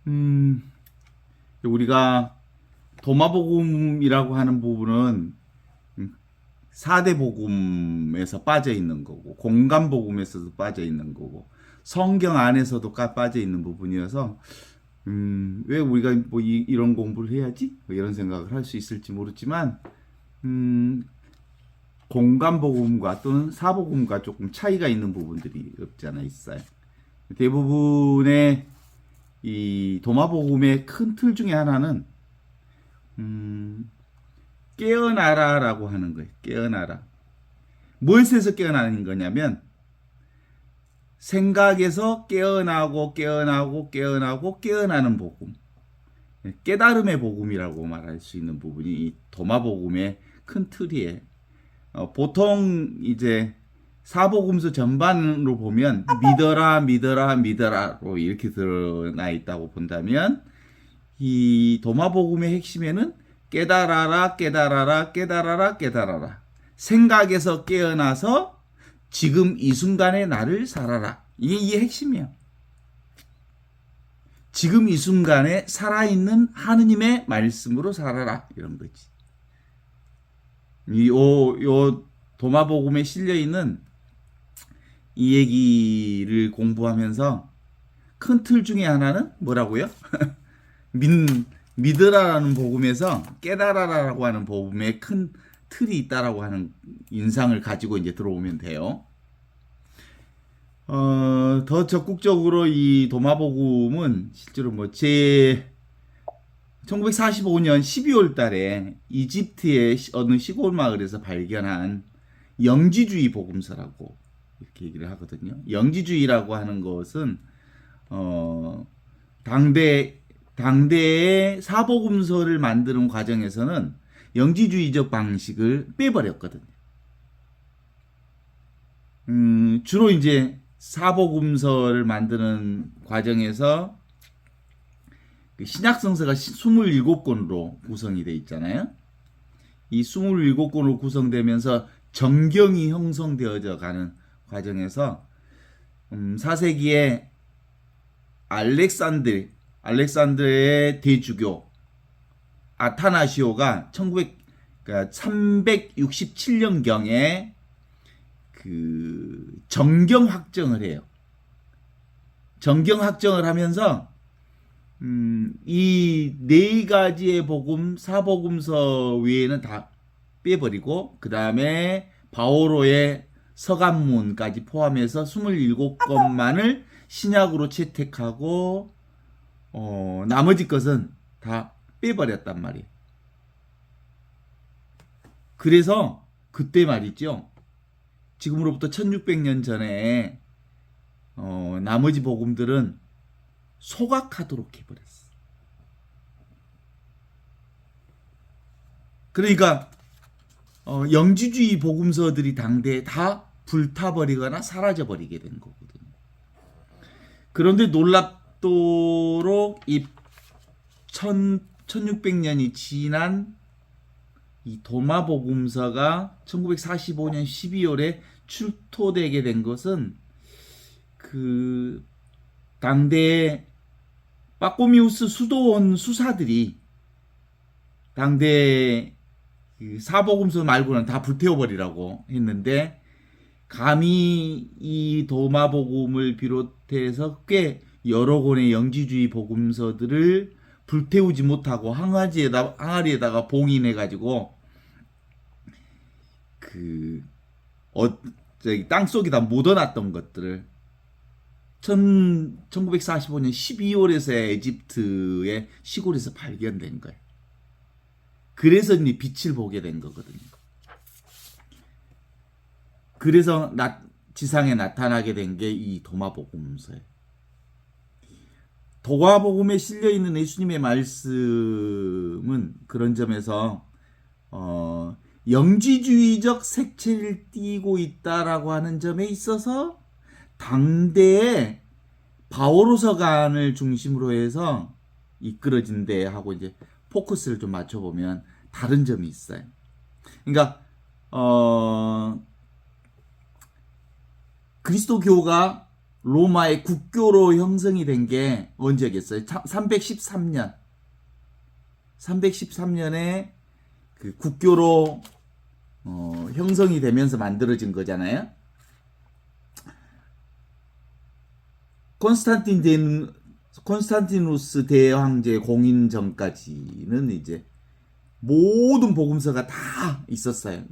음, 우리가 도마복음이라고 하는 부분은 4대 복음에서 빠져 있는 거고, 공간복음에서도 빠져 있는 거고, 성경 안에서도 빠져 있는 부분이어서, 왜 우리가 뭐 이런 공부를 해야지? 뭐 이런 생각을 할 수 있을지 모르지만, 공간복음과 또는 사복음과 조금 차이가 있는 부분들이 없지 않아 있어요. 대부분의 이 도마복음의 큰 틀 중에 하나는 깨어나라라고 하는 거예요. 깨어나라. 무엇에서 깨어나는 거냐면 생각에서 깨어나고 깨어나고 깨어나고 깨어나는 복음. 깨달음의 복음이라고 말할 수 있는 부분이 이 도마복음의 큰 틀이에요. 보통 이제 사복음서 전반으로 보면 믿어라 믿어라 믿어라로 이렇게 드러나 있다고 본다면 이 도마복음의 핵심에는 깨달아라 깨달아라 깨달아라 깨달아라 생각에서 깨어나서 지금 이 순간에 나를 살아라 이게 핵심이야. 지금 이 순간에 살아있는 하느님의 말씀으로 살아라 이런 거지. 요 도마복음에 실려있는 이 얘기를 공부하면서 큰 틀 중에 하나는 뭐라고요? 믿으라라는 복음에서 깨달아라라고 하는 복음에 큰 틀이 있다라고 하는 인상을 가지고 이제 들어오면 돼요. 더 적극적으로 이 도마복음은 실제로 1945년 12월 달에 이집트의 어느 시골 마을에서 발견한 영지주의 복음서라고 이렇게 얘기를 하거든요. 영지주의라고 하는 것은 당대의 사복음서를 만드는 과정에서는 영지주의적 방식을 빼버렸거든요. 주로 이제 사복음서를 만드는 과정에서 신약 성서가 27권으로 구성이 되어 있잖아요. 이 27권으로 구성되면서 정경이 형성되어져 가는 과정에서 4세기에 알렉산드의 대주교 아타나시오가 367년경에 그 정경 확정을 해요. 정경 확정을 하면서 이 네 가지의 복음, 사복음서 외에는 다 빼버리고 그 다음에 바오로의 서간문까지 포함해서 27권만을 신약으로 채택하고 나머지 것은 다 빼버렸단 말이에요. 그래서 그때 말이죠. 지금으로부터 1600년 전에 나머지 복음들은 소각하도록 해버렸어. 그러니까 영지주의 복음서들이 당대에 다 불타버리거나 사라져버리게 된 거거든요. 그런데 놀랍도록 이 1600년이 지난 이 도마복음서가 1945년 12월에 출토되게 된 것은 그 당대의 빠꼬미우스 수도원 수사들이 당대 사복음서 말고는 다 불태워버리라고 했는데 감히 이 도마복음을 비롯해서 꽤 여러 권의 영지주의 복음서들을 불태우지 못하고 항아리에다가 봉인해가지고 저기 땅속에다 묻어놨던 것들을 1945년 12월에서 에집트의 시골에서 발견된 거예요. 그래서 이제 빛을 보게 된 거거든요. 그래서 지상에 나타나게 된 게 이 도마복음서예요. 도마복음에 실려 있는 예수님의 말씀은 그런 점에서 영지주의적 색채를 띠고 있다라고 하는 점에 있어서 당대의 바오로서간을 중심으로 해서 이끌어진 데 하고 이제 포커스를 좀 맞춰보면 다른 점이 있어요. 그러니까 그리스도교가 로마의 국교로 형성이 된 게 언제겠어요? 313년. 313년에 그 국교로 형성이 되면서 만들어진 거잖아요. 콘스탄티누스 대왕제 공인 전까지는 이제 모든 복음서가 다 있었어요.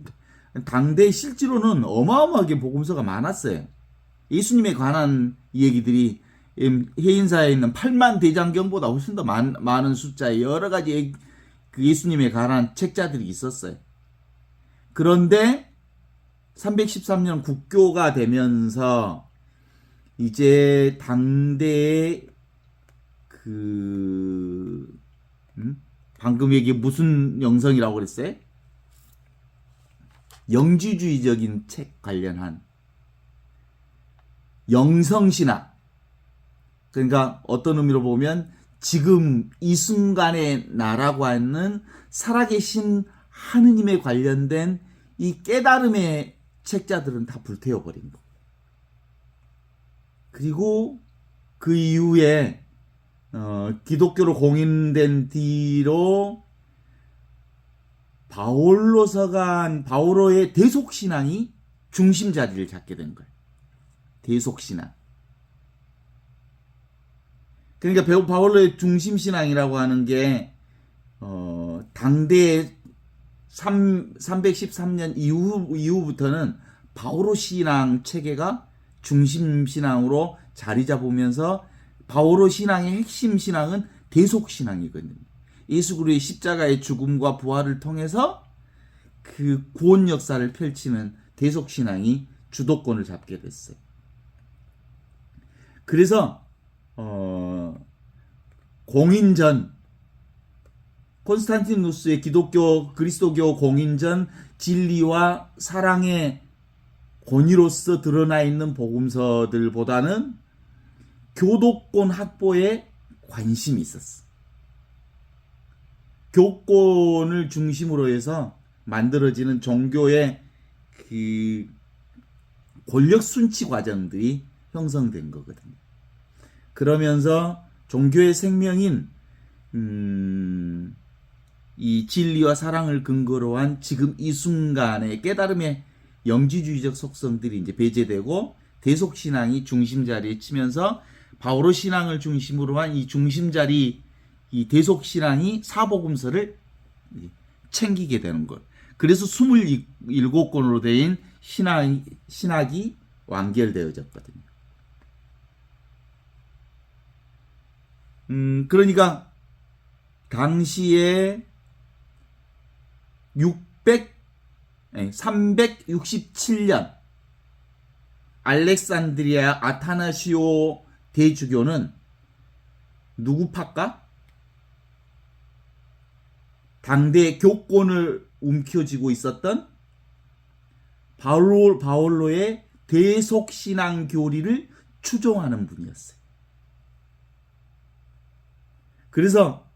당대 실제로는 어마어마하게 복음서가 많았어요. 예수님에 관한 얘기들이 해인사에 있는 8만 대장경보다 훨씬 더 많은 숫자의 여러 가지 그 예수님에 관한 책자들이 있었어요. 그런데 313년 국교가 되면서 이제 당대의 방금 얘기 무슨 영성이라고 그랬어요? 영지주의적인 책 관련한 영성신학. 그러니까 어떤 의미로 보면 지금 이 순간의 나라고 하는 살아계신 하느님에 관련된 이 깨달음의 책자들은 다 불태워버린 거. 그리고 그 이후에 기독교로 공인된 뒤로 바오로의 대속신앙이 중심 자리를 잡게 된 거예요. 대속신앙. 그러니까 바올로의 중심신앙이라고 하는 게 당대의 313년 이후부터는 바오로 신앙 체계가 중심신앙으로 자리 잡으면서 바오로 신앙의 핵심 신앙은 대속신앙이거든요. 예수 그리스도의 십자가의 죽음과 부활을 통해서 그 구원 역사를 펼치는 대속신앙이 주도권을 잡게 됐어요. 그래서 공인전 콘스탄티누스의 기독교 그리스도교 공인전 진리와 사랑의 권위로서 드러나 있는 복음서들보다는 교도권 확보에 관심이 있었어. 교권을 중심으로 해서 만들어지는 종교의 그 권력 순치 과정들이 형성된 거거든요. 그러면서 종교의 생명인 이 진리와 사랑을 근거로 한 지금 이 순간의 깨달음의 영지주의적 속성들이 이제 배제되고 대속신앙이 중심자리에 치면서 바오로 신앙을 중심으로 한 이 중심자리 이 대속신앙이 사복음서를 챙기게 되는 것. 그래서 27권으로 된 신학이 완결되어졌거든요. 그러니까 당시에 367년 알렉산드리아 아타나시오 대주교는 누구 파까? 당대 교권을 움켜쥐고 있었던 바올로의 대속신앙 교리를 추종하는 분이었어요. 그래서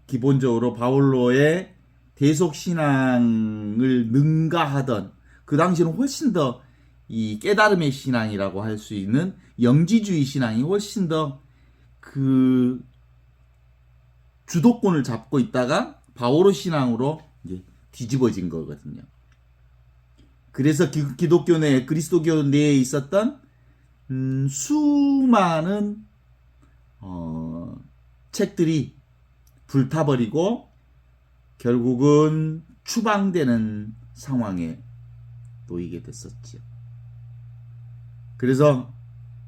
기본적으로 바올로의 대속신앙을 능가하던 그 당시에는 훨씬 더 이 깨달음의 신앙이라고 할 수 있는 영지주의 신앙이 훨씬 더 그 주도권을 잡고 있다가 바오로 신앙으로 이제 뒤집어진 거거든요. 그래서 기독교 내 그리스도교 내에 있었던 수많은 책들이 불타버리고 결국은 추방되는 상황에 놓이게 됐었죠. 그래서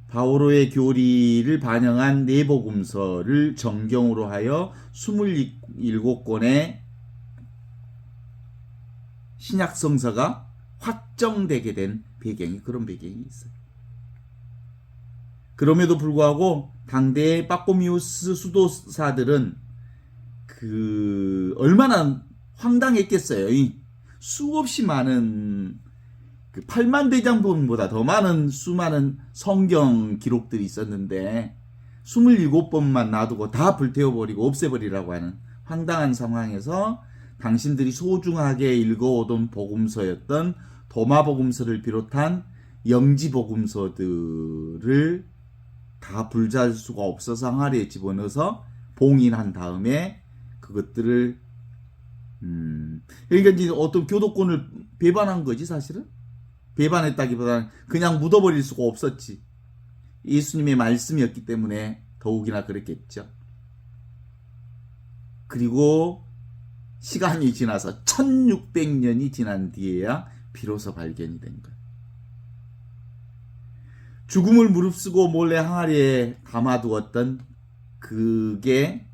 바오로의 교리를 반영한 내복음서를 정경으로 하여 27권의 신약성서가 확정되게 된 그런 배경이 있어요. 그럼에도 불구하고 당대의 빠꼬미우스 수도사들은 얼마나 황당했겠어요. 이 수없이 많은 8만 대장본보다 더 많은 수많은 성경 기록들이 있었는데 27번만 놔두고 다 불태워버리고 없애버리라고 하는 황당한 상황에서 당신들이 소중하게 읽어오던 복음서였던 도마복음서를 비롯한 영지 복음서들을 다 불잘 수가 없어서 항아리에 집어넣어서 봉인한 다음에 그것들을 그러니까 이제 어떤 교도권을 배반한 거지 사실은. 배반했다기보다는 그냥 묻어버릴 수가 없었지. 예수님의 말씀이었기 때문에 더욱이나 그랬겠죠. 그리고 시간이 지나서 1600년이 지난 뒤에야 비로소 발견이 된 거예요. 죽음을 무릅쓰고 몰래 항아리에 담아두었던 그게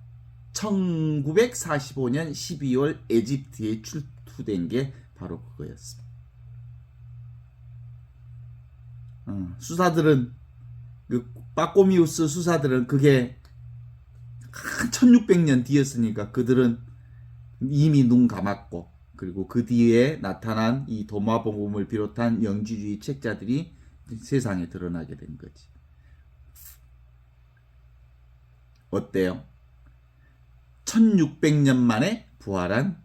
1945년 12월 에집트에 출토된 게 바로 그거였습니다. 수사들은 그 빠꼬미우스 수사들은 그게 1600년 뒤였으니까 그들은 이미 눈 감았고, 그리고 그 뒤에 나타난 이 도마복음을 비롯한 영지주의 책자들이 세상에 드러나게 된 거지. 어때요? 1600년 만에 부활한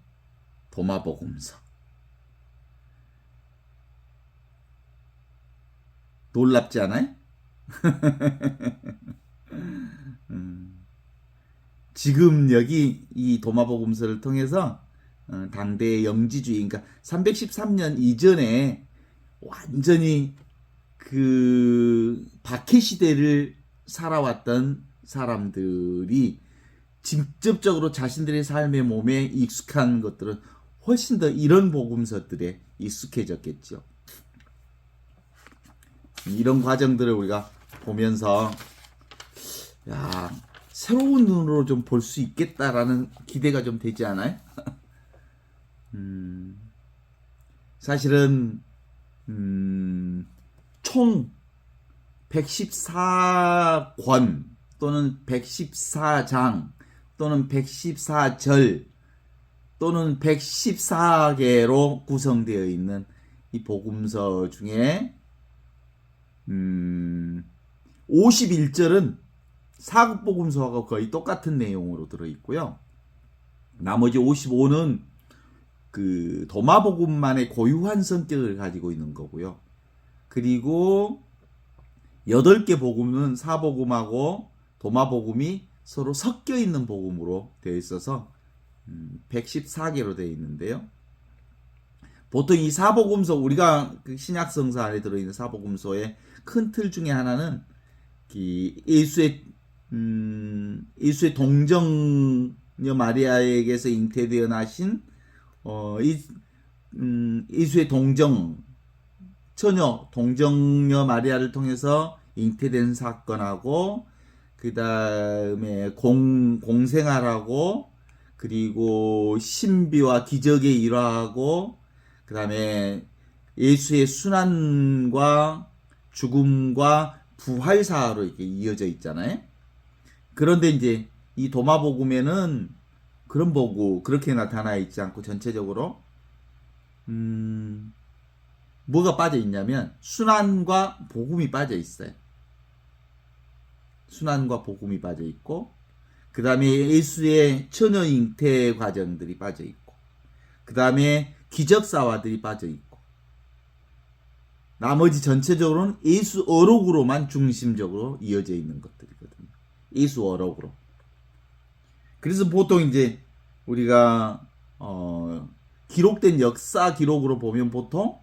도마복음서. 놀랍지 않아요? 지금 여기 이 도마복음서를 통해서 당대의 영지주의, 그러니까 313년 이전에 완전히 그 박해 시대를 살아왔던 사람들이 직접적으로 자신들의 삶의 몸에 익숙한 것들은 훨씬 더 이런 복음서들에 익숙해졌겠죠. 이런 과정들을 우리가 보면서 야, 새로운 눈으로 좀 볼 수 있겠다라는 기대가 좀 되지 않아요? 사실은 총 114권 또는 114장 또는 114절 또는 114개로 구성되어 있는 이 복음서 중에 51절은 사극복음서하고 거의 똑같은 내용으로 들어있고요. 나머지 55는 그 도마복음만의 고유한 성격을 가지고 있는 거고요. 그리고 8개 복음은 사복음하고 도마복음이 서로 섞여 있는 복음으로 되어 있어서 114개로 되어 있는데요. 보통 이 사복음서, 우리가 그 신약성서 안에 들어있는 사복음서의 큰 틀 중에 하나는 예수의 동정녀 마리아에게서 잉태되어 나신 예수의 동정녀 마리아를 통해서 잉태된 사건하고, 그 다음에 공생활하고, 그리고 신비와 기적의 일화하고, 그 다음에 예수의 순환과 죽음과 부활사로 이렇게 이어져 있잖아요. 그런데 이제 이 도마복음에는 그런 보고 그렇게 나타나 있지 않고 전체적으로 뭐가 빠져 있냐면 순환과 복음이 빠져 있어요. 순환과 복음이 빠져 있고, 그 다음에 예수의 처녀 잉태 과정들이 빠져 있고, 그 다음에 기적사화들이 빠져 있고, 나머지 전체적으로는 예수 어록으로만 중심적으로 이어져 있는 것들이거든요. 예수 어록으로. 그래서 보통 이제 우리가 기록된 역사 기록으로 보면 보통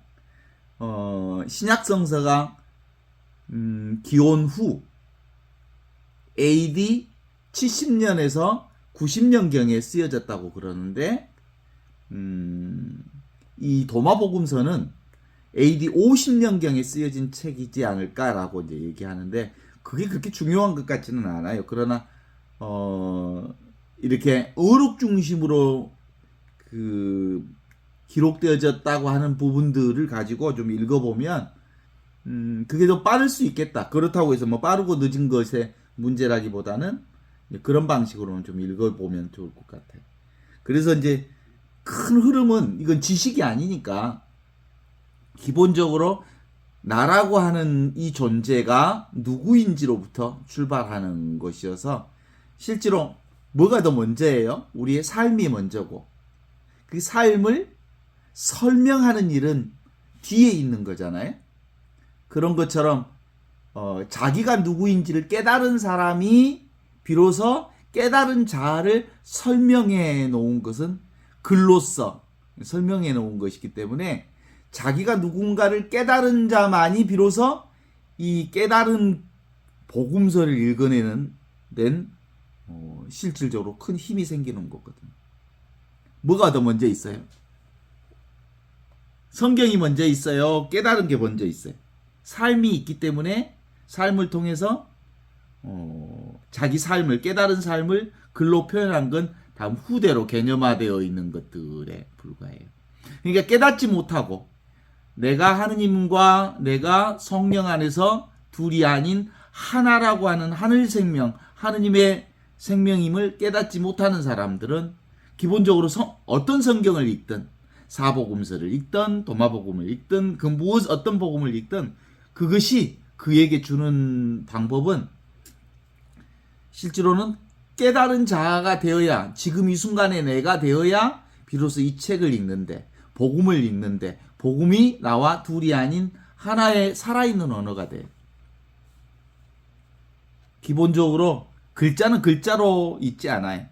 신약성서가 기원 후 AD 70년에서 90년경에 쓰여졌다고 그러는데, 이 도마복음서는 AD 50년경에 쓰여진 책이지 않을까라고 이제 얘기하는데, 그게 그렇게 중요한 것 같지는 않아요. 그러나 이렇게 어록 중심으로 그 기록되어졌다고 하는 부분들을 가지고 좀 읽어보면 그게 더 빠를 수 있겠다. 그렇다고 해서 뭐 빠르고 늦은 것의 문제라기보다는 그런 방식으로는 좀 읽어보면 좋을 것 같아요. 그래서 이제 큰 흐름은, 이건 지식이 아니니까 기본적으로 나라고 하는 이 존재가 누구인지로부터 출발하는 것이어서, 실제로 뭐가 더 먼저예요? 우리의 삶이 먼저고, 그 삶을 설명하는 일은 뒤에 있는 거잖아요. 그런 것처럼 자기가 누구인지를 깨달은 사람이 비로소 깨달은 자아를 설명해 놓은 것은 글로써 설명해 놓은 것이기 때문에 자기가 누군가를 깨달은 자만이 비로소 이 깨달은 복음서를 읽어내는 데는 실질적으로 큰 힘이 생기는 거거든요. 뭐가 더 먼저 있어요? 성경이 먼저 있어요? 깨달은 게 먼저 있어요? 삶이 있기 때문에 삶을 통해서 자기 삶을 깨달은 삶을 글로 표현한 건 다음 후대로 개념화되어 있는 것들에 불과해요. 그러니까 깨닫지 못하고 내가 하느님과 내가 성령 안에서 둘이 아닌 하나라고 하는 하늘 생명, 하느님의 생명임을 깨닫지 못하는 사람들은 기본적으로 어떤 성경을 읽든 사복음서를 읽든 도마복음을 읽든 그 무엇 어떤 복음을 읽든 그것이 그에게 주는 방법은 실제로는 깨달은 자아가 되어야 지금 이 순간에 내가 되어야 비로소 이 책을 읽는데 복음을 읽는데 복음이 나와 둘이 아닌 하나의 살아있는 언어가 돼. 기본적으로 글자는 글자로 있지 않아요.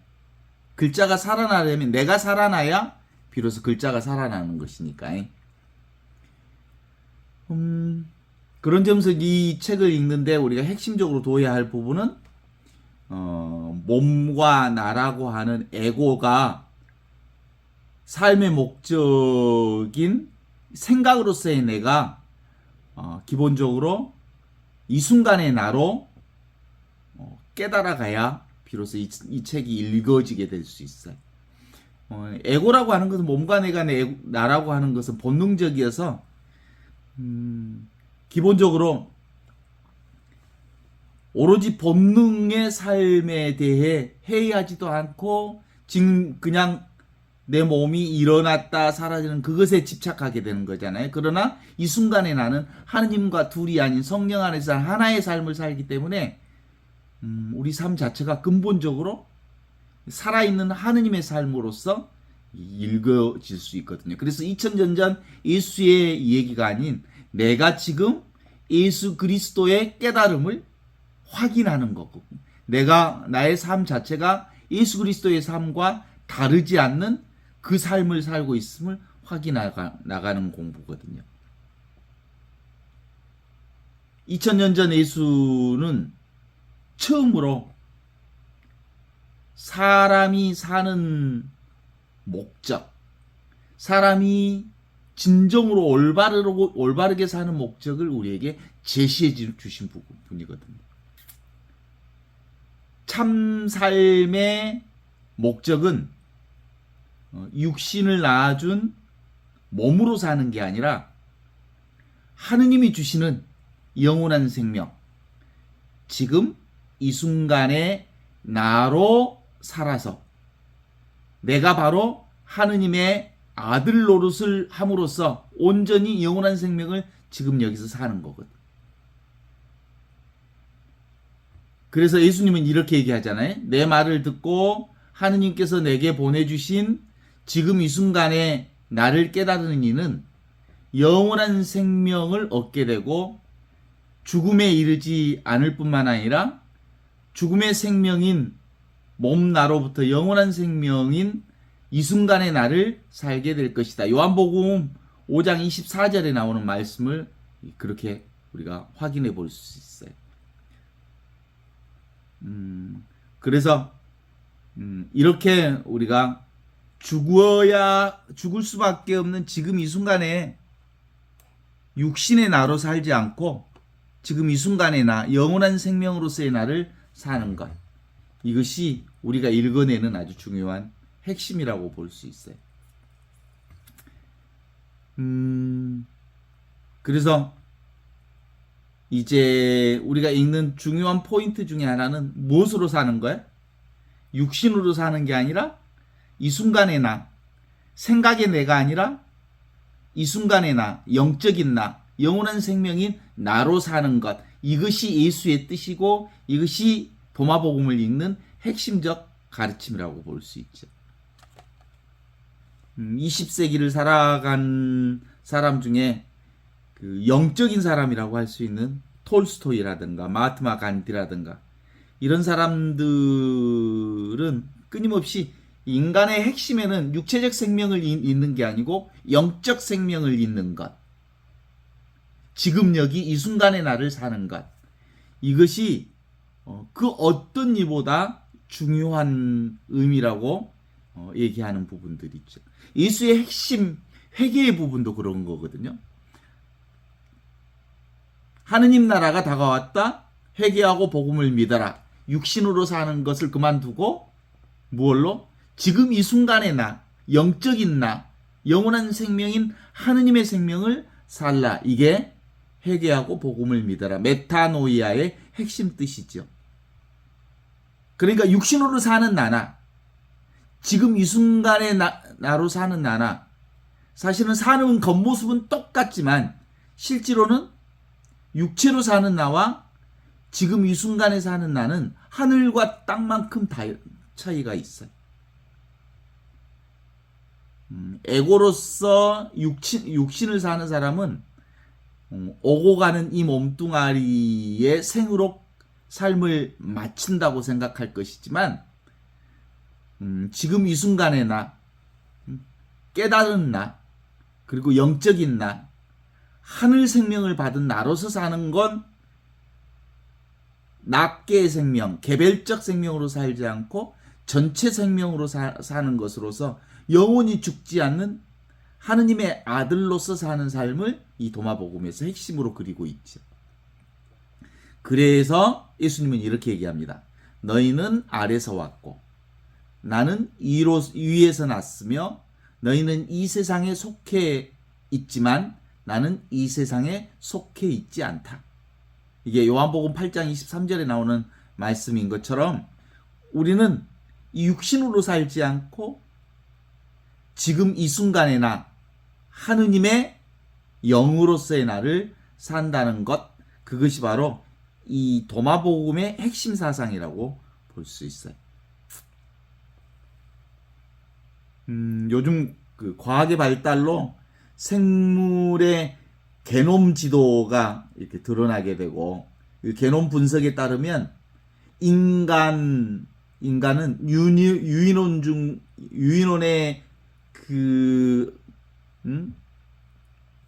글자가 살아나려면 내가 살아나야 비로소 글자가 살아나는 것이니까. 그런 점에서 이 책을 읽는데 우리가 핵심적으로 둬야 할 부분은 몸과 나라고 하는 에고가 삶의 목적인 생각으로서의 내가 기본적으로 이 순간의 나로 깨달아가야 비로소 이 책이 읽어지게 될 수 있어요. 에고라고 하는 것은 몸과 내가 나라고 하는 것은 본능적이어서 기본적으로 오로지 본능의 삶에 대해 회의하지도 않고 지금 그냥 내 몸이 일어났다 사라지는 그것에 집착하게 되는 거잖아요. 그러나 이 순간에 나는 하느님과 둘이 아닌 성령 안에서 하나의 삶을 살기 때문에 우리 삶 자체가 근본적으로 살아있는 하느님의 삶으로서 읽어질 수 있거든요. 그래서 2000년 전 예수의 얘기가 아닌 내가 지금 예수 그리스도의 깨달음을 확인하는 거고 내가 나의 삶 자체가 예수 그리스도의 삶과 다르지 않는 그 삶을 살고 있음을 확인해 나가는 공부거든요. 2000년 전 예수는 처음으로 사람이 사는 목적, 사람이 진정으로 올바르게 사는 목적을 우리에게 제시해 주신 분이거든요. 참 삶의 목적은 육신을 낳아준 몸으로 사는 게 아니라 하느님이 주시는 영원한 생명, 지금 이 순간에 나로 살아서 내가 바로 하느님의 아들 노릇을 함으로써 온전히 영원한 생명을 지금 여기서 사는 거거든. 그래서 예수님은 이렇게 얘기하잖아요. 내 말을 듣고 하느님께서 내게 보내주신 지금 이 순간에 나를 깨달은 이는 영원한 생명을 얻게 되고 죽음에 이르지 않을 뿐만 아니라 죽음의 생명인 몸 나로부터 영원한 생명인 이 순간의 나를 살게 될 것이다. 요한복음 5장 24절에 나오는 말씀을 그렇게 우리가 확인해 볼 수 있어요. 그래서 이렇게 우리가 죽을 수밖에 없는 지금 이 순간에 육신의 나로 살지 않고 지금 이 순간의 나, 영원한 생명으로서의 나를 사는 것. 이것이 우리가 읽어내는 아주 중요한 핵심이라고 볼 수 있어요. 그래서 이제 우리가 읽는 중요한 포인트 중에 하나는 무엇으로 사는 거야? 육신으로 사는 게 아니라 이 순간의 나, 생각의 내가 아니라 이 순간의 나, 영적인 나, 영원한 생명인 나로 사는 것. 이것이 예수의 뜻이고 이것이 도마복음을 읽는 핵심적 가르침이라고 볼 수 있죠. 20세기를 살아간 사람 중에 그 영적인 사람이라고 할 수 있는 톨스토이라든가 마하트마 간디라든가 이런 사람들은 끊임없이 인간의 핵심에는 육체적 생명을 잇는 게 아니고 영적 생명을 잇는 것, 지금 여기 이 순간의 나를 사는 것, 이것이 그 어떤 이보다 중요한 의미라고 얘기하는 부분들이 있죠. 예수의 핵심 회개의 부분도 그런 거거든요. 하느님 나라가 다가왔다. 회개하고 복음을 믿어라. 육신으로 사는 것을 그만두고 무엇로? 지금 이 순간의 나, 영적인 나, 영원한 생명인 하느님의 생명을 살라. 이게 회개하고 복음을 믿어라. 메타노이아의 핵심 뜻이죠. 그러니까 육신으로 사는 나나 지금 이 순간의 나로 사는 나나 사실은 사는 겉모습은 똑같지만 실제로는 육체로 사는 나와 지금 이 순간에 사는 나는 하늘과 땅만큼 차이가 있어요. 에고로서 육신을 사는 사람은 오고 가는 이 몸뚱아리의 생으로 삶을 마친다고 생각할 것이지만 지금 이 순간의 나, 깨달은 나, 그리고 영적인 나, 하늘 생명을 받은 나로서 사는 건 낱개의 생명, 개별적 생명으로 살지 않고 전체 생명으로 사는 것으로서 영원히 죽지 않는 하느님의 아들로서 사는 삶을 이 도마복음에서 핵심으로 그리고 있죠. 그래서 예수님은 이렇게 얘기합니다. 너희는 아래서 왔고 나는 위에서 났으며 너희는 이 세상에 속해 있지만 나는 이 세상에 속해 있지 않다. 이게 요한복음 8장 23절에 나오는 말씀인 것처럼 우리는 이 육신으로 살지 않고 지금 이 순간의 나, 하느님의 영으로서의 나를 산다는 것, 그것이 바로 이 도마복음의 핵심 사상이라고 볼 수 있어요. 요즘 그 과학의 발달로 생물의 게놈 지도가 이렇게 드러나게 되고 그 게놈 분석에 따르면 인간은 유인원의 그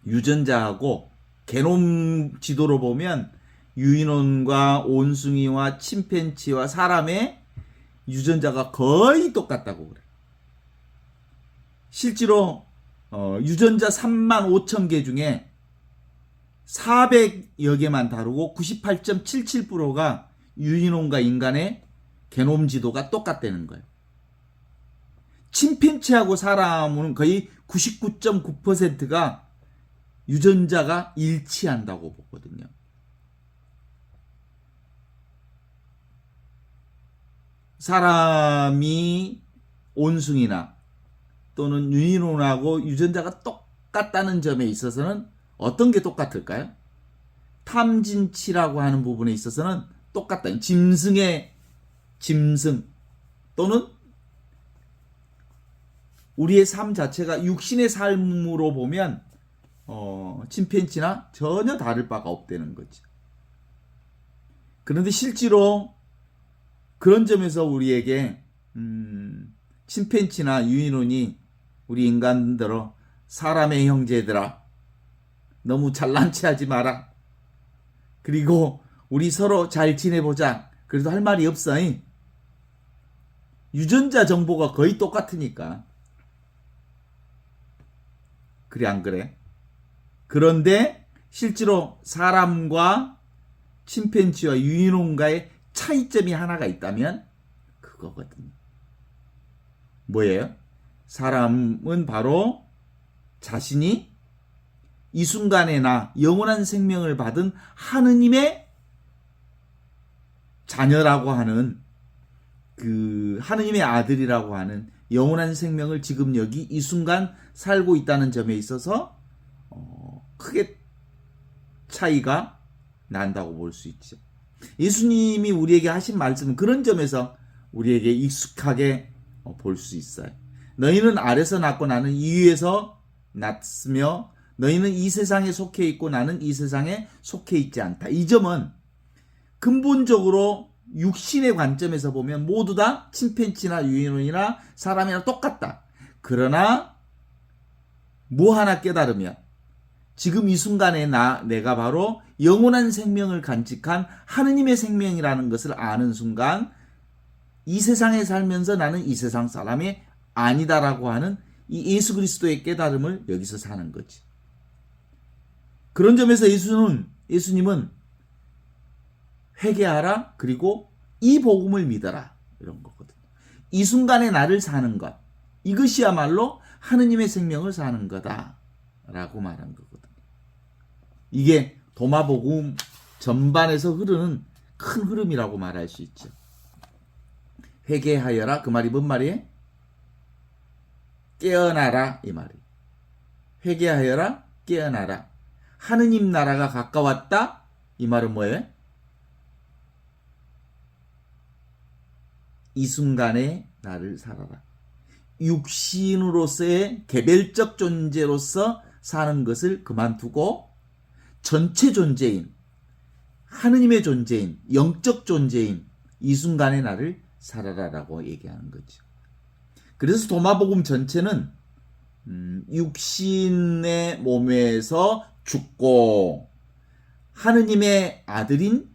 유전자하고 게놈 지도로 보면 유인원과 온숭이와 침팬지와 사람의 유전자가 거의 똑같다고 그래. 실제로 유전자 3만 5천 개 중에 400여 개만 다르고 98.77%가 유인원과 인간의 게놈 지도가 똑같다는 거예요. 침팬지하고 사람은 거의 99.9%가 유전자가 일치한다고 보거든요. 사람이 온숭이나 또는 유인원하고 유전자가 똑같다는 점에 있어서는 어떤 게 똑같을까요? 탐진치라고 하는 부분에 있어서는 똑같다. 짐승 또는 우리의 삶 자체가 육신의 삶으로 보면 침팬지나 전혀 다를 바가 없다는 거죠. 그런데 실제로 그런 점에서 우리에게 침팬지나 유인원이 우리 인간들어 사람의 형제들아 너무 잘난 체하지 마라. 그리고 우리 서로 잘 지내보자. 그래도 할 말이 없어. 유전자 정보가 거의 똑같으니까. 그래 안 그래? 그런데 실제로 사람과 침팬지와 유인원과의 차이점이 하나가 있다면 그거거든요. 뭐예요? 사람은 바로 자신이 이 순간에 나 영원한 생명을 받은 하느님의 자녀라고 하는 그 하느님의 아들이라고 하는 영원한 생명을 지금 여기 이 순간 살고 있다는 점에 있어서 크게 차이가 난다고 볼 수 있죠. 예수님이 우리에게 하신 말씀은 그런 점에서 우리에게 익숙하게 볼 수 있어요. 너희는 아래서 났고 나는 이 위에서 났으며 너희는 이 세상에 속해 있고 나는 이 세상에 속해 있지 않다. 이 점은 근본적으로 육신의 관점에서 보면 모두 다 침팬지나 유인원이나 사람이나 똑같다. 그러나 뭐 하나 깨달으면 지금 이 순간에 내가 바로 영원한 생명을 간직한 하느님의 생명이라는 것을 아는 순간 이 세상에 살면서 나는 이 세상 사람이 아니다라고 하는 이 예수 그리스도의 깨달음을 여기서 사는 거지. 그런 점에서 예수님은 회개하라 그리고 이 복음을 믿어라 이런 거거든요. 이 순간에 나를 사는 것 이것이야말로 하느님의 생명을 사는 거다라고 말한 거거든요. 이게 도마복음 전반에서 흐르는 큰 흐름이라고 말할 수 있죠. 회개하여라 그 말이 뭔 말이에요? 깨어나라 이 말이. 회개하여라 깨어나라. 하느님 나라가 가까웠다 이 말은 뭐예요? 이 순간에 나를 살아라. 육신으로서의 개별적 존재로서 사는 것을 그만두고 전체 존재인 하느님의 존재인 영적 존재인 이 순간에 나를 살아라라고 얘기하는 거죠. 그래서 도마복음 전체는 육신의 몸에서 죽고 하느님의 아들인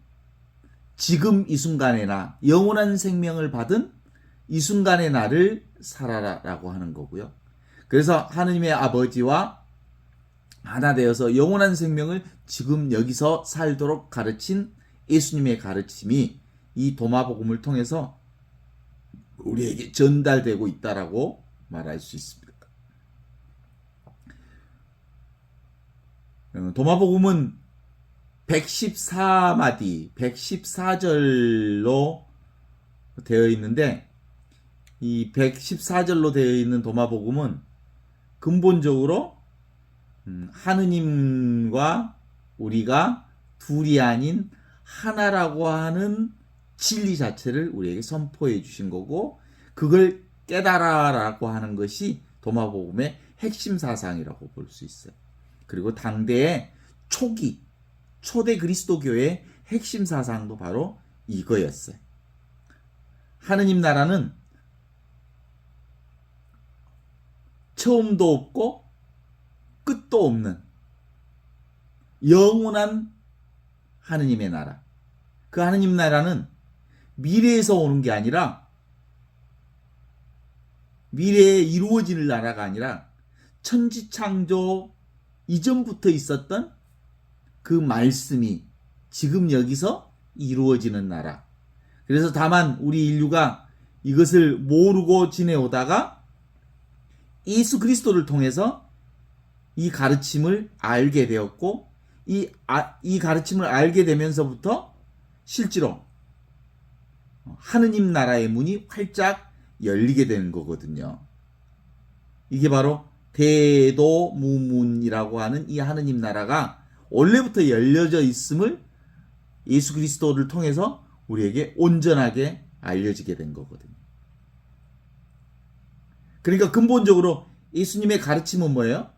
지금 이 순간에 나 영원한 생명을 받은 이 순간의 나를 살아라라고 하는 거고요. 그래서 하느님의 아버지와 하나 되어서 영원한 생명을 지금 여기서 살도록 가르친 예수님의 가르침이 이 도마복음을 통해서 우리에게 전달되고 있다라고 말할 수 있습니다. 도마복음은 114마디, 114절로 되어 있는데 이 114절로 되어 있는 도마복음은 근본적으로 하느님과 우리가 둘이 아닌 하나라고 하는 진리 자체를 우리에게 선포해 주신 거고 그걸 깨달아라고 하는 것이 도마복음의 핵심 사상이라고 볼 수 있어요. 그리고 당대의 초대 그리스도교의 핵심 사상도 바로 이거였어요. 하느님 나라는 처음도 없고 끝도 없는 영원한 하느님의 나라. 그 하느님 나라는 미래에서 오는 게 아니라 미래에 이루어질 나라가 아니라 천지창조 이전부터 있었던 그 말씀이 지금 여기서 이루어지는 나라. 그래서 다만 우리 인류가 이것을 모르고 지내오다가 예수 그리스도를 통해서 이 가르침을 알게 되었고 이 가르침을 알게 되면서부터 실제로 하느님 나라의 문이 활짝 열리게 되는 거거든요. 이게 바로 대도무문이라고 하는 이 하느님 나라가 원래부터 열려져 있음을 예수 그리스도를 통해서 우리에게 온전하게 알려지게 된 거거든요. 그러니까 근본적으로 예수님의 가르침은 뭐예요?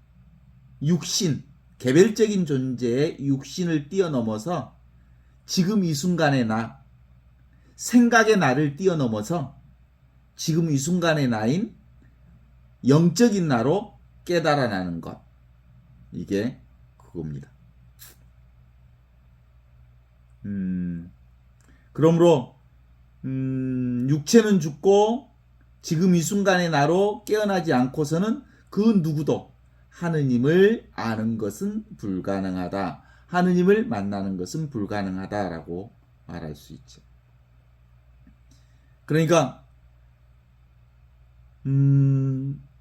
육신, 개별적인 존재의 육신을 뛰어넘어서 지금 이 순간의 나, 생각의 나를 뛰어넘어서 지금 이 순간의 나인 영적인 나로 깨달아나는 것. 이게 그겁니다. 그러므로 육체는 죽고 지금 이 순간의 나로 깨어나지 않고서는 그 누구도 하느님을 아는 것은 불가능하다. 하느님을 만나는 것은 불가능하다라고 말할 수 있죠. 그러니까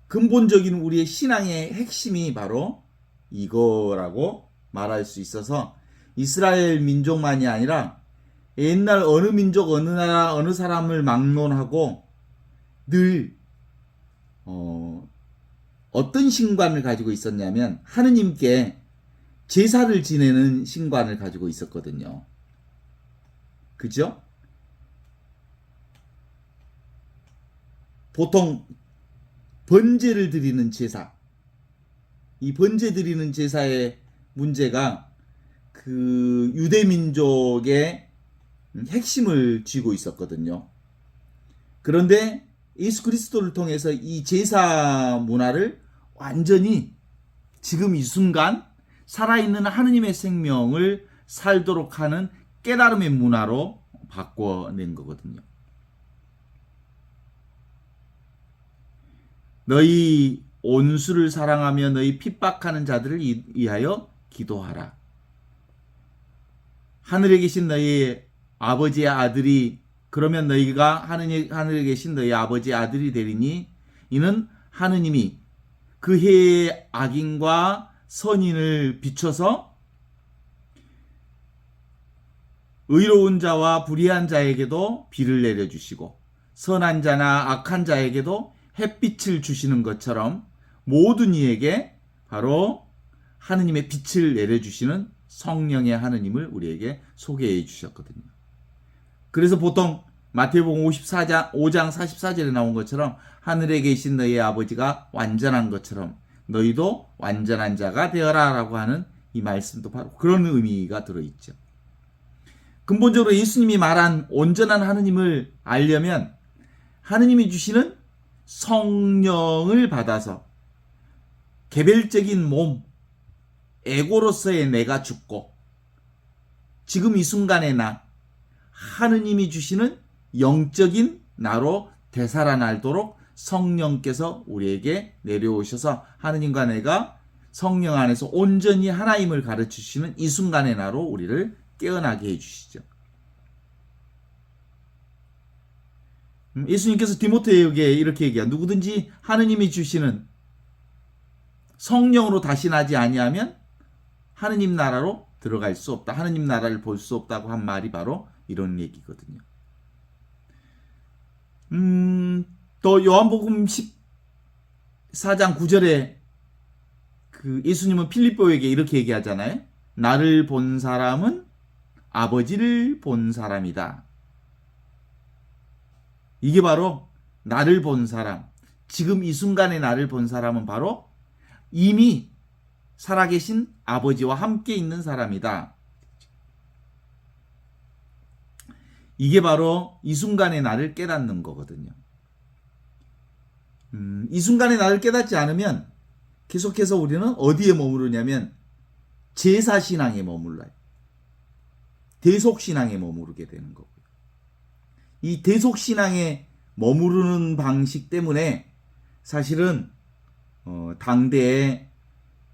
근본적인 우리의 신앙의 핵심이 바로 이거라고 말할 수 있어서 이스라엘 민족만이 아니라 옛날 어느 민족, 어느 나라, 어느 사람을 막론하고 늘 어떤 신관을 가지고 있었냐면 하느님께 제사를 지내는 신관을 가지고 있었거든요. 그죠? 보통 번제를 드리는 제사 이 번제 드리는 제사의 문제가 그 유대 민족의 핵심을 쥐고 있었거든요. 그런데 예수 그리스도를 통해서 이 제사 문화를 완전히 지금 이 순간 살아있는 하느님의 생명을 살도록 하는 깨달음의 문화로 바꿔낸 거거든요. 너희 온수를 사랑하며 너희 핍박하는 자들을 위하여 기도하라. 하늘에 계신 너희 아버지의 아들이 그러면 너희가 하늘에 계신 너희 아버지의 아들이 되리니 이는 하느님이 그 해의 악인과 선인을 비춰서 의로운 자와 불의한 자에게도 비를 내려주시고 선한 자나 악한 자에게도 햇빛을 주시는 것처럼 모든 이에게 바로 하느님의 빛을 내려주시는 성령의 하느님을 우리에게 소개해 주셨거든요. 그래서 보통 마태복음 5장 44절에 나온 것처럼 하늘에 계신 너희 아버지가 완전한 것처럼 너희도 완전한 자가 되어라 라고 하는 이 말씀도 바로 그런 의미가 들어있죠. 근본적으로 예수님이 말한 온전한 하느님을 알려면 하느님이 주시는 성령을 받아서 개별적인 몸, 에고로서의 내가 죽고 지금 이 순간의 나, 하느님이 주시는 영적인 나로 되살아나도록 성령께서 우리에게 내려오셔서 하느님과 내가 성령 안에서 온전히 하나임을 가르치시는 이 순간의 나로 우리를 깨어나게 해주시죠. 예수님께서 디모데에게 이렇게 얘기해요. 누구든지 하느님이 주시는 성령으로 다시 나지 아니하면 하느님 나라로 들어갈 수 없다. 하느님 나라를 볼 수 없다고 한 말이 바로 이런 얘기거든요. 또 요한복음 14장 9절에 그 예수님은 필립보에게 이렇게 얘기하잖아요. 나를 본 사람은 아버지를 본 사람이다. 이게 바로 나를 본 사람, 지금 이 순간에 나를 본 사람은 바로 이미 살아계신 아버지와 함께 있는 사람이다. 이게 바로 이 순간에 나를 깨닫는 거거든요. 이 순간에 나를 깨닫지 않으면 계속해서 우리는 어디에 머무르냐면 제사신앙에 머물러요. 대속신앙에 머무르게 되는 거고요. 이 대속신앙에 머무르는 방식 때문에 사실은 당대에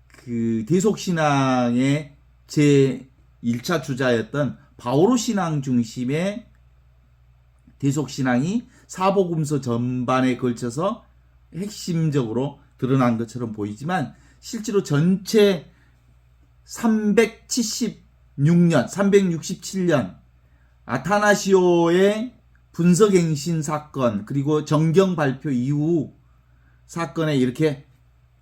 그 대속신앙의 제 1차 주자였던 바오로 신앙 중심의 대속신앙이 사복음서 전반에 걸쳐서 핵심적으로 드러난 것처럼 보이지만 실제로 전체 367년 아타나시오의 분석행신 사건 그리고 정경 발표 이후 사건에 이렇게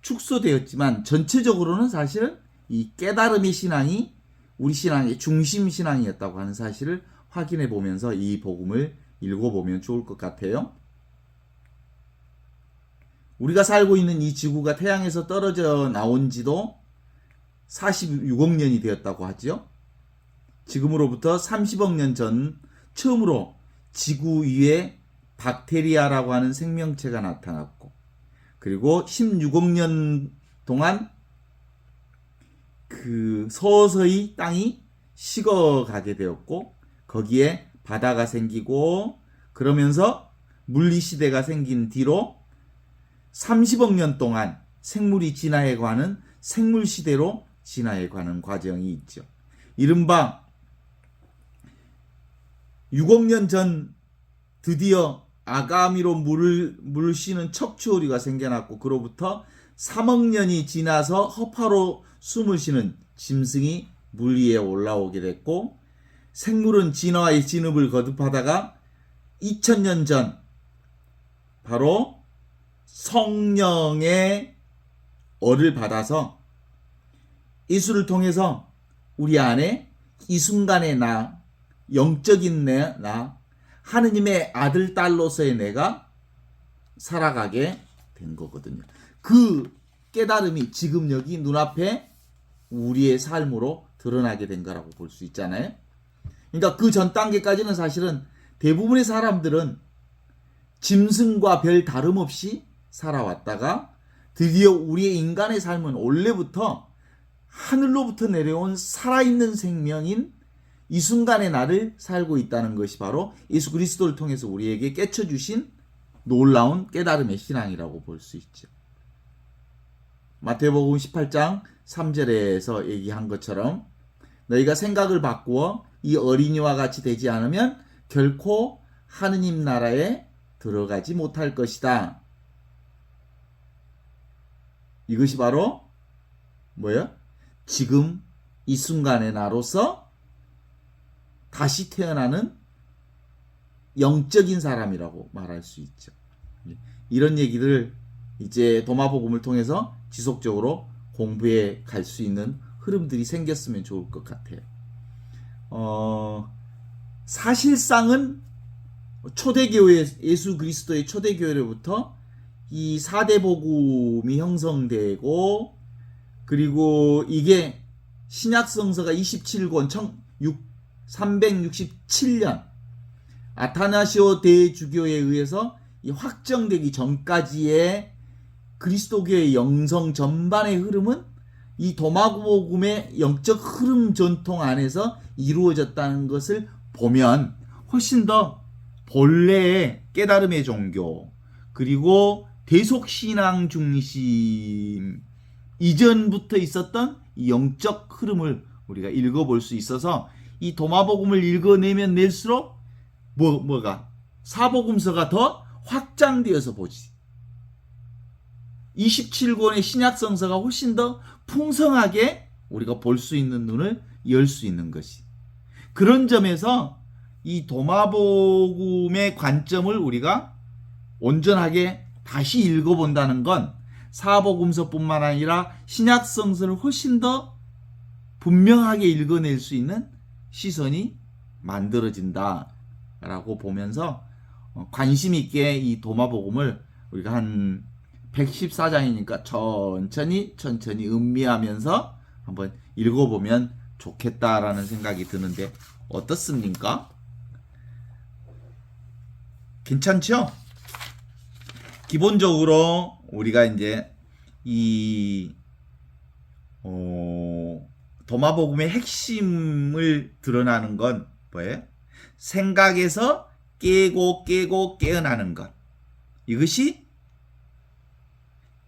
축소되었지만 전체적으로는 사실은 이 깨달음의 신앙이 우리 신앙의 중심 신앙이었다고 하는 사실을 확인해 보면서 이 복음을 읽어보면 좋을 것 같아요. 우리가 살고 있는 이 지구가 태양에서 떨어져 나온 지도 46억 년이 되었다고 하죠. 지금으로부터 30억 년 전 처음으로 지구 위에 박테리아라고 하는 생명체가 나타났고 그리고 16억 년 동안 그 서서히 땅이 식어가게 되었고 거기에 바다가 생기고 그러면서 물리시대가 생긴 뒤로 30억 년 동안 생물이 진화해가는 생물시대로 진화해가는 과정이 있죠. 이른바 6억 년 전 드디어 아가미로 물을 쉬는 척추오리가 생겨났고 그로부터 3억 년이 지나서 허파로 숨을 쉬는 짐승이 물 위에 올라오게 됐고 생물은 진화의 진흙을 거듭하다가 2000년 전 바로 성령의 얼을 받아서 예수를 통해서 우리 안에 이 순간의 나, 영적인 나, 하느님의 아들, 딸로서의 내가 살아가게 된 거거든요. 그 깨달음이 지금 여기 눈앞에 우리의 삶으로 드러나게 된 거라고 볼 수 있잖아요. 그러니까 그 전 단계까지는 사실은 대부분의 사람들은 짐승과 별 다름없이 살아왔다가 드디어 우리의 인간의 삶은 원래부터 하늘로부터 내려온 살아있는 생명인 이 순간의 나를 살고 있다는 것이 바로 예수 그리스도를 통해서 우리에게 깨쳐주신 놀라운 깨달음의 신앙이라고 볼 수 있죠. 마태복음 18장 3절에서 얘기한 것처럼 너희가 생각을 바꾸어 이 어린이와 같이 되지 않으면 결코 하느님 나라에 들어가지 못할 것이다. 이것이 바로 뭐예요? 지금 이 순간의 나로서 다시 태어나는 영적인 사람이라고 말할 수 있죠. 이런 얘기를 이제 도마복음을 통해서 지속적으로 공부해 갈 수 있는 흐름들이 생겼으면 좋을 것 같아요. 사실상은 초대교회, 예수 그리스도의 초대교회로부터 이 4대 복음이 형성되고, 그리고 이게 신약성서가 27권 367년 아타나시오 대주교에 의해서 확정되기 전까지의 그리스도교의 영성 전반의 흐름은 이 도마복음의 영적 흐름 전통 안에서 이루어졌다는 것을 보면 훨씬 더 본래의 깨달음의 종교, 그리고 대속신앙 중심 이전부터 있었던 이 영적 흐름을 우리가 읽어볼 수 있어서 이 도마복음을 읽어내면 낼수록 뭐가 사복음서가 더 확장되어서 보지. 27권의 신약성서가 훨씬 더 풍성하게 우리가 볼 수 있는 눈을 열 수 있는 것이. 그런 점에서 이 도마복음의 관점을 우리가 온전하게 다시 읽어본다는 건 사복음서뿐만 아니라 신약성서를 훨씬 더 분명하게 읽어낼 수 있는 시선이 만들어진다라고 보면서 관심 있게 이 도마복음을 우리가 한 114장이니까 천천히 음미하면서 한번 읽어보면 좋겠다라는 생각이 드는데 어떻습니까? 괜찮죠? 기본적으로 우리가 이제 이 도마복음의 핵심을 드러나는 건 뭐예요? 생각에서 깨고 깨어나는 것. 이것이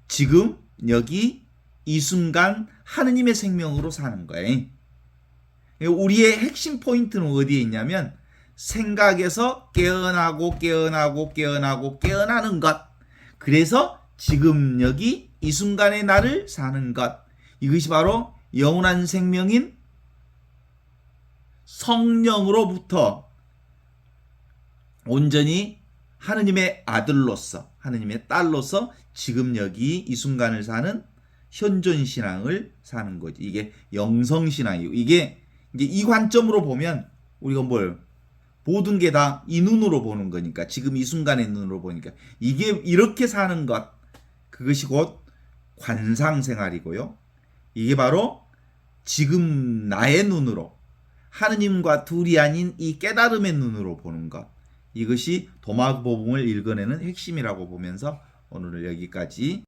지금 여기 이 순간 하느님의 생명으로 사는 거예요. 우리의 핵심 포인트는 어디에 있냐면 생각에서 깨어나는 것. 그래서 지금 여기 이 순간의 나를 사는 것. 이것이 바로 영원한 생명인 성령으로부터 온전히 하느님의 아들로서, 하느님의 딸로서 지금 여기 이 순간을 사는 현존신앙을 사는 거지. 이게 영성신앙이고, 이게 이제 이 관점으로 보면 우리가 모든 게 다 이 눈으로 보는 거니까, 지금 이 순간의 눈으로 보니까 이게 이렇게 사는 것, 그것이 곧 관상생활이고요. 이게 바로 지금 나의 눈으로, 하느님과 둘이 아닌 이 깨달음의 눈으로 보는 것, 이것이 도마복음을 읽어내는 핵심이라고 보면서 오늘은 여기까지